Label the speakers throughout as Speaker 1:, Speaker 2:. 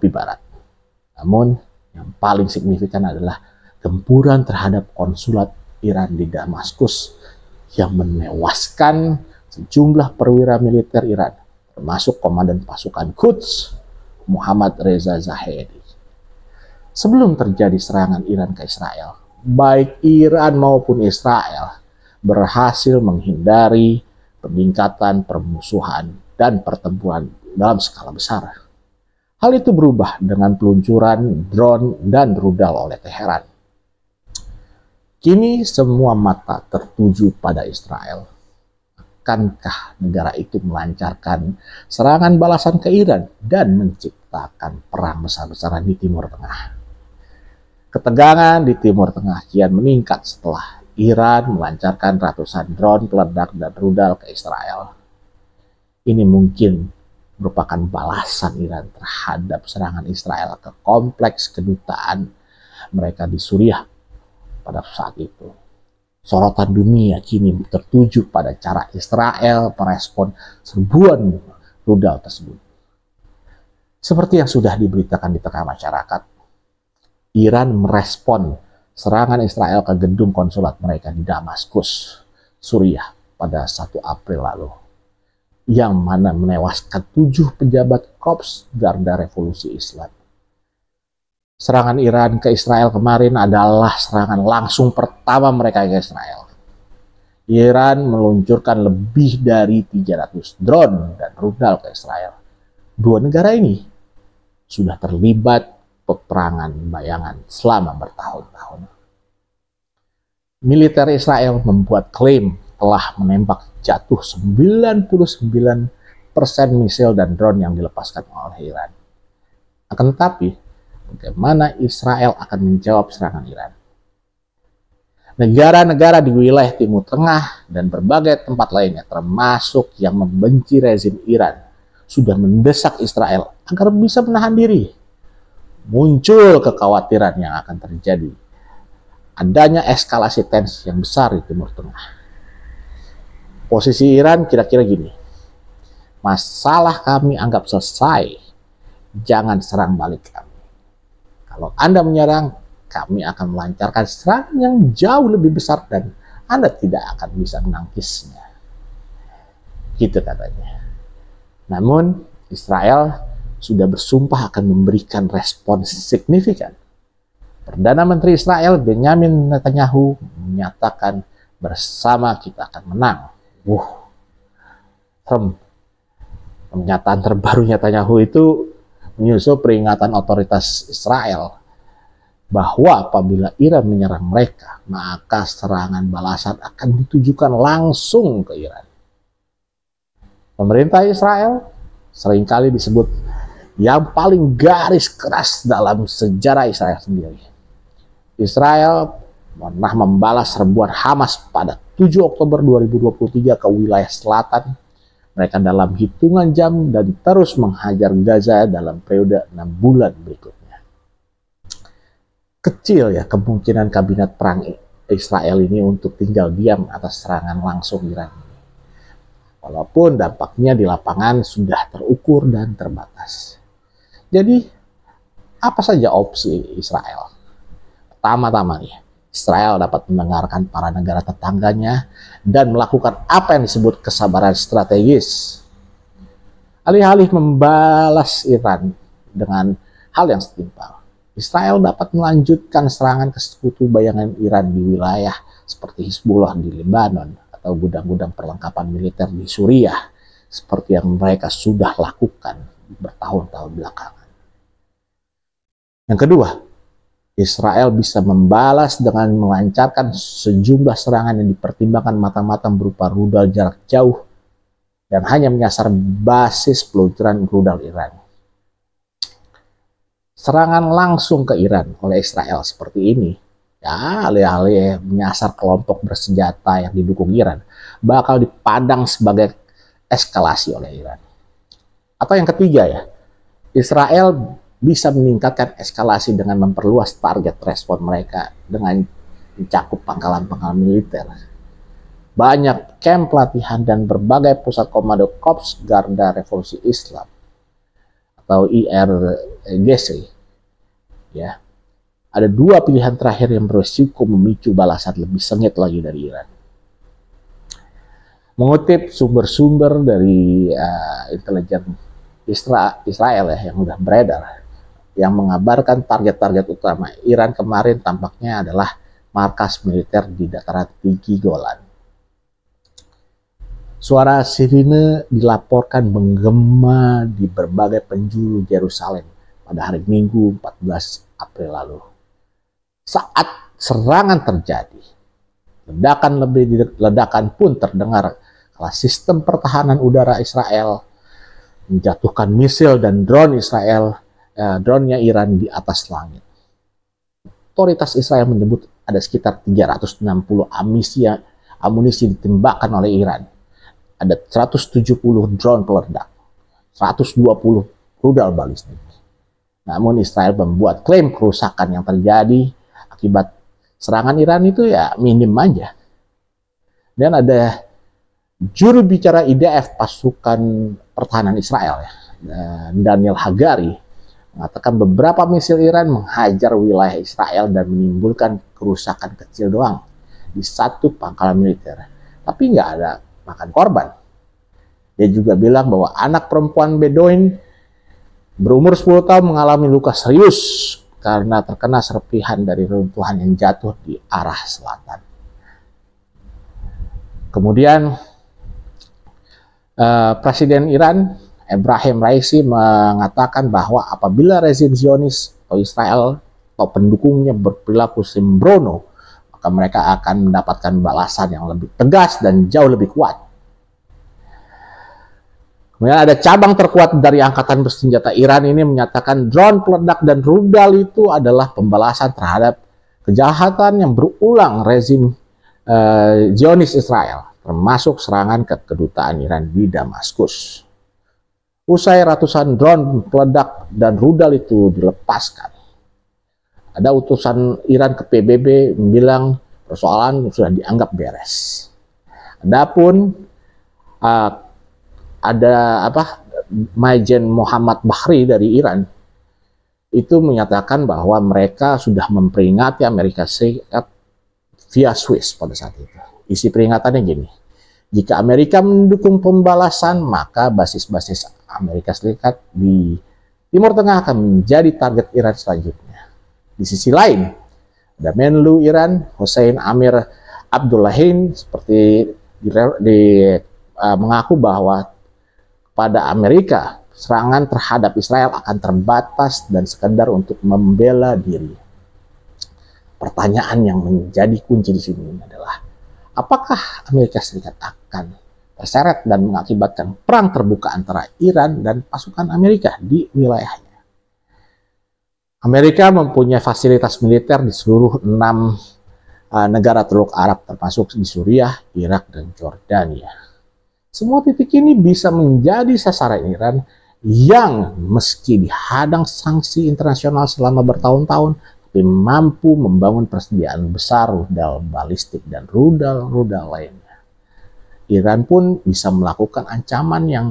Speaker 1: tepi barat. Namun yang paling signifikan adalah gempuran terhadap konsulat Iran di Damaskus yang menewaskan sejumlah perwira militer Iran, termasuk komandan pasukan Quds Muhammad Reza Zahedi. Sebelum terjadi serangan Iran ke Israel, baik Iran maupun Israel berhasil menghindari peningkatan permusuhan dan pertempuran dalam skala besar. Hal itu berubah dengan peluncuran drone dan rudal oleh Teheran. Kini semua mata tertuju pada Israel. Akankah negara itu melancarkan serangan balasan ke Iran dan menciptakan perang besar-besaran di Timur Tengah? Ketegangan di Timur Tengah kian meningkat setelah Iran melancarkan ratusan drone peledak dan rudal ke Israel. Ini mungkin merupakan balasan Iran terhadap serangan Israel ke kompleks kedutaan mereka di Suriah pada saat itu. Sorotan dunia kini tertuju pada cara Israel merespon serbuan rudal tersebut. Seperti yang sudah diberitakan di tengah masyarakat, Iran merespon serangan Israel ke gedung konsulat mereka di Damaskus, Suriah pada 1 April lalu, yang mana menewaskan 7 pejabat Korps Garda Revolusi Islam. Serangan Iran ke Israel kemarin adalah serangan langsung pertama mereka ke Israel. Iran meluncurkan lebih dari 300 drone dan rudal ke Israel. Dua negara ini sudah terlibat peperangan bayangan selama bertahun-tahun. Militer Israel membuat klaim telah menembak jatuh 99% misil dan drone yang dilepaskan oleh Iran. Akan tetapi, bagaimana Israel akan menjawab serangan Iran? Negara-negara di wilayah Timur Tengah dan berbagai tempat lainnya, termasuk yang membenci rezim Iran, sudah mendesak Israel agar bisa menahan diri. Muncul kekhawatiran yang akan terjadi adanya eskalasi tensi yang besar di Timur Tengah. Posisi Iran kira-kira gini, masalah kami anggap selesai, jangan serang balik kami. Kalau Anda menyerang, kami akan melancarkan serangan yang jauh lebih besar dan Anda tidak akan bisa menangkisnya. Gitu katanya. Namun, Israel sudah bersumpah akan memberikan respon signifikan. Perdana Menteri Israel Benjamin Netanyahu menyatakan bersama kita akan menang. Pernyataan terbaru Netanyahu itu menyusul peringatan otoritas Israel bahwa apabila Iran menyerang mereka, maka serangan balasan akan ditujukan langsung ke Iran. Pemerintah Israel seringkali disebut yang paling garis keras dalam sejarah Israel sendiri. Israel pernah membalas serbuan Hamas pada 7 Oktober 2023 ke wilayah selatan mereka dalam hitungan jam dan terus menghajar Gaza dalam periode 6 bulan berikutnya. Kecil ya kemungkinan kabinet perang Israel ini untuk tinggal diam atas serangan langsung Iran. Walaupun dampaknya di lapangan sudah terukur dan terbatas. Jadi, apa saja opsi Israel? Pertama-tama nih, Israel dapat mendengarkan para negara tetangganya dan melakukan apa yang disebut kesabaran strategis. Alih-alih membalas Iran dengan hal yang setimpal, Israel dapat melanjutkan serangan ke sekutu bayangan Iran di wilayah seperti Hizbullah di Lebanon atau gudang-gudang perlengkapan militer di Suriah seperti yang mereka sudah lakukan bertahun-tahun belakangan. Yang kedua, Israel bisa membalas dengan melancarkan sejumlah serangan yang dipertimbangkan matang-matang berupa rudal jarak jauh dan hanya menyasar basis peluncuran rudal Iran. Serangan langsung ke Iran oleh Israel seperti ini, ya alih-alih menyasar kelompok bersenjata yang didukung Iran, bakal dipandang sebagai eskalasi oleh Iran. Atau yang ketiga ya, Israel bisa meningkatkan eskalasi dengan memperluas target respon mereka dengan mencakup pangkalan-pangkalan militer. Banyak camp pelatihan dan berbagai pusat komando Korps Garda Revolusi Islam atau IRGC, ya, ada dua pilihan terakhir yang berisiko memicu balasan lebih sengit lagi dari Iran. Mengutip sumber-sumber dari intelijen Israel ya, yang sudah beredar, yang mengabarkan target-target utama Iran kemarin tampaknya adalah markas militer di dataran tinggi Golan. Suara sirine dilaporkan menggema di berbagai penjuru Yerusalem pada hari Minggu 14 April lalu. Saat serangan terjadi, ledakan pun terdengar setelah sistem pertahanan udara Israel menjatuhkan misil dan drone-nya Iran di atas langit. Otoritas Israel menyebut ada sekitar 360 amunisi ditembakkan oleh Iran. Ada 170 drone peledak, 120 rudal balistik. Namun Israel membuat klaim kerusakan yang terjadi akibat serangan Iran itu ya minim aja. Dan ada juru bicara IDF pasukan pertahanan Israel ya, Daniel Hagari, mengatakan beberapa misil Iran menghajar wilayah Israel dan menimbulkan kerusakan kecil doang di satu pangkalan militer, tapi nggak ada makan korban. Dia juga bilang bahwa anak perempuan Bedoin berumur 10 tahun mengalami luka serius karena terkena serpihan dari reruntuhan yang jatuh di arah selatan. Kemudian Presiden Iran Ebrahim Raisi mengatakan bahwa apabila rezim Zionis atau Israel atau pendukungnya berperilaku sembrono, maka mereka akan mendapatkan balasan yang lebih tegas dan jauh lebih kuat. Kemudian ada cabang terkuat dari Angkatan Bersenjata Iran ini menyatakan drone peledak dan rudal itu adalah pembalasan terhadap kejahatan yang berulang rezim Zionis Israel, termasuk serangan ke kedutaan Iran di Damaskus. Usai ratusan drone peledak dan rudal itu dilepaskan, ada utusan Iran ke PBB bilang persoalan sudah dianggap beres. Adapun ada Majen Muhammad Bahri dari Iran itu menyatakan bahwa mereka sudah memperingati Amerika Serikat via Swiss pada saat itu. Isi peringatannya gini: jika Amerika mendukung pembalasan, maka basis-basis Amerika Serikat di Timur Tengah akan menjadi target Iran selanjutnya. Di sisi lain, ada Menlu Iran Hossein Amir Abdullahian seperti mengaku bahwa pada Amerika serangan terhadap Israel akan terbatas dan sekedar untuk membela diri. Pertanyaan yang menjadi kunci di sini adalah, apakah Amerika Serikat akan terseret dan mengakibatkan perang terbuka antara Iran dan pasukan Amerika di wilayahnya? Amerika mempunyai fasilitas militer di seluruh 6 negara Teluk Arab, termasuk di Suriah, Irak, dan Jordania. Semua titik ini bisa menjadi sasaran Iran yang meski dihadang sanksi internasional selama bertahun-tahun, tapi mampu membangun persediaan besar rudal balistik dan rudal-rudal lainnya. Iran pun bisa melakukan ancaman yang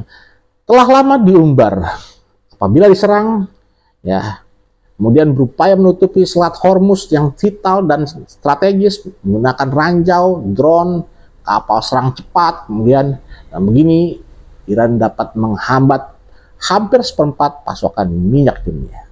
Speaker 1: telah lama diumbar. Apabila diserang, ya, kemudian berupaya menutupi Selat Hormuz yang vital dan strategis menggunakan ranjau, drone, kapal serang cepat, kemudian dan begini Iran dapat menghambat hampir seperempat pasokan minyak dunia.